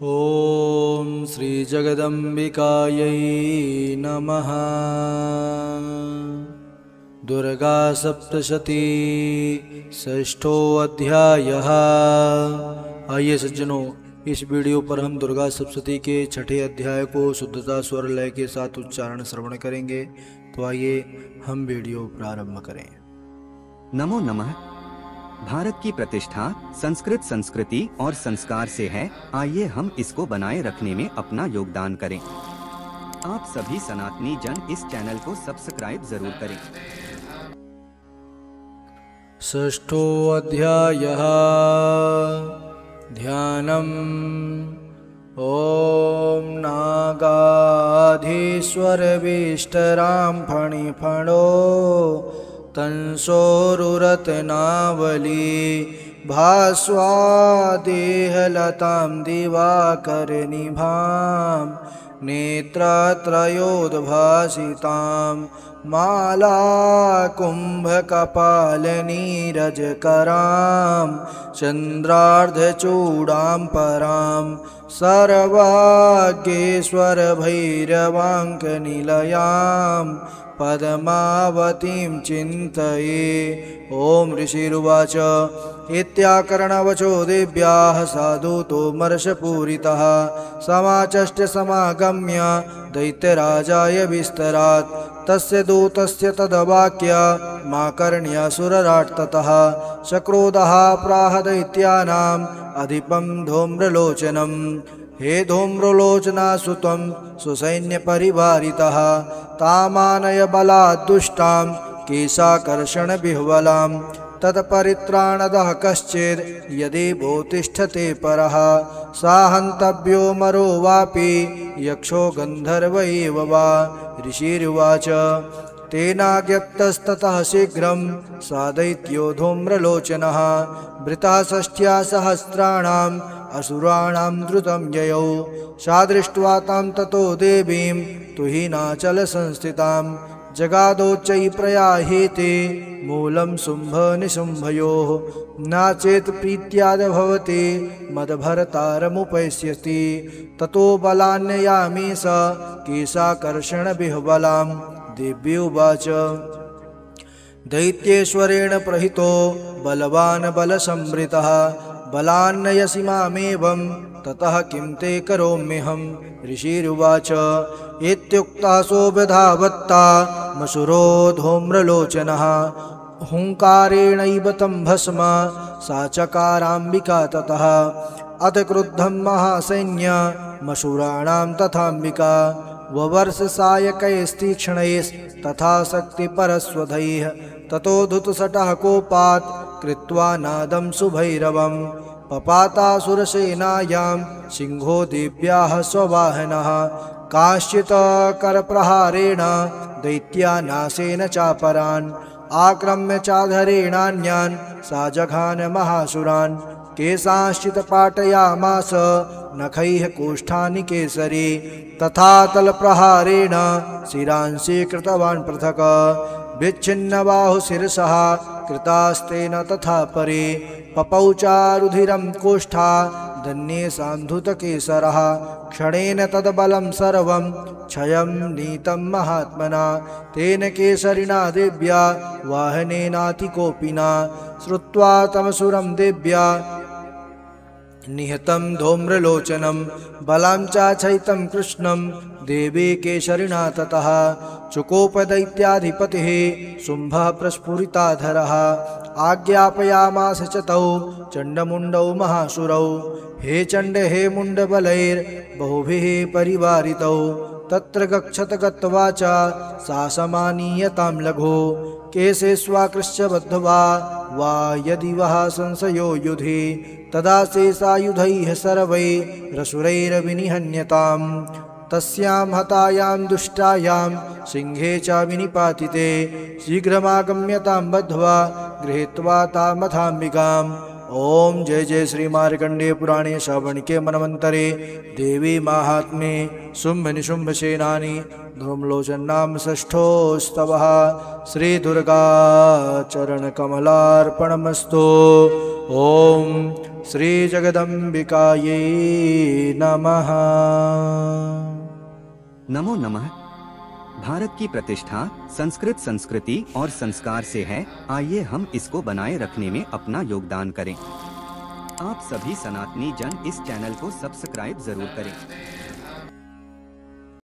ॐ श्री जगदम्बिकायै नमः। दुर्गा सप्तशती षष्ठो अध्यायः। आइए सज्जनों, इस वीडियो पर हम दुर्गा सप्तशती के छठे अध्याय को शुद्धता स्वर लय के साथ उच्चारण श्रवण करेंगे। तो आइए हम वीडियो प्रारंभ करें। नमो नमः। भारत की प्रतिष्ठा संस्कृत संस्कृति और संस्कार से है। आइए हम इसको बनाए रखने में अपना योगदान करें। आप सभी सनातनी जन इस चैनल को सब्सक्राइब जरूर करें। षष्ठो अध्यायः। ध्यानम्। ॐ नागाधीश्वरविष्टरां फणिफणो तंसोरुरत्नावली भास्वादेहलतां दिवाकरनिभां नेत्रत्रयोद्भासितां मालाकुम्भकपालनीरजकरां चन्द्रार्धचूडां परां सर्वाग्येश्वरभैरवाङ्कनिलयां पद्मावतीं चिन्तये। ॐ ऋषिरुवाच इत्याकरणवचो देव्याः साधुतोमर्षपूरितः समाचष्ट समागम्य दैत्यराजाय विस्तरात्। तस्य दूतस्य तद्वाक्य माकर्ण्यासुरराट् ततः सक्रोधः प्राह दैत्यानाम् अधिपं धूम्रलोचनम्। हे धूम्रलोचनासुतं सुसैन्यपरिवारितः तामानय बलात् दुष्टां केशाकर्षणविह्वलां। तत्परित्राणदः कश्चिद् यदि भूतिष्ठते परः सा हन्तव्यो मरो वापि यक्षो गन्धर्व एव वा। ऋषिरुवाच तेनाज्ञप्तस्ततः शीघ्रं सा दैत्यो धूम्रलोचनः वृतः षष्ट्या सहस्राणाम् असुराणां द्रुतं ययौ। सा दृष्ट्वा तां ततो देवीं तुहिनाचलसंस्थितां जगादोच्चैः प्रयाहेते मूलं शुम्भनिशुम्भयोः। नाचेत् प्रीत्याद भवति मदभरतारमुपैष्यति ततो बलान्ययामि स केशाकर्षणविह्वलां। देवी उवाच दैत्येश्वरेण प्रहितो बलवान् बलसंवृतः बलान्नयसि मामेवं ततः किं ते करोम्यहं। ऋषिरुवाच इत्युक्तः सोऽव्यधावत्ता मसुरो धूम्रलोचनः हुङ्कारेणैव तं भस्म सा चकाराम्बिका ततः। अथ क्रुद्धं महासैन्यमसुराणां तथाम्बिका ववर्ष सायकैस्तीक्ष्णैस्तथा शक्तिपरस्वधैः। ततो धुतसटः कोपात् कृत्वा नादं सुभैरवं पपातासुरसेनायां सिंहो देव्याः स्ववाहनः। काश्चित् करप्रहारेण दैत्यानाशेन चापरान् आक्रम्य चाधरेणान्यान् सा जघान महासुरान्। केशांश्चित् पाटयामास नखैः कोष्ठानि केसरी तथा तलप्रहारेण शिरांसि कृतवान् पृथक्। विच्छिन्नबाहुशिरसः कृतास्तेन तथा परे पपौ चारुधिरं कोष्ठा दन्ये सान्धुतकेसरः। क्षणेन तद्बलं सर्वं क्षयं नीतं महात्मना तेन केसरिणा देव्या वाहनेनातिकोपिना। श्रुत्वा तमसुरं देव्या निहतं धूम्रलोचनं बलां चाच्छैतं कृष्णं देवी केसरिणा ततः। चुकोपदैत्याधिपतिः शुम्भः प्रस्फुरिताधरः आज्ञापयामास च तौ चण्डमुण्डौ महासुरौ। हे चण्ड हे मुण्डबलैर्बहुभिः परिवारितौ तत्र गच्छत गत्वा च सा समानीयतां लघु केशे स्वाकृश्य बद्ध्वा वा यदि वः संशयो युधि तदा शेषायुधैः सर्वैरसुरैर्विनिहन्यताम्। तस्यां हतायां दुष्टायां सिंहे च विनिपातिते शीघ्रमागम्यतां बद्ध्वा गृहीत्वा तामथाम्बिकाम्। ओम जय जय श्री मार्कंडेय पुराणे श्रवणके मनवंतरे देवी महात्म्ये शुंभ निशुंभ सेनानी धूम्रलोचन नाम षष्ठोस्तवः। श्री दुर्गा चरण कमलार्पणमस्तु। ओम श्री जगदम्बिकायै नमः। नमो नमः। भारत की प्रतिष्ठा संस्कृत संस्कृति और संस्कार से है, आइए हम इसको बनाए रखने में अपना योगदान करें। आप सभी सनातनी जन इस चैनल को सब्सक्राइब जरूर करें।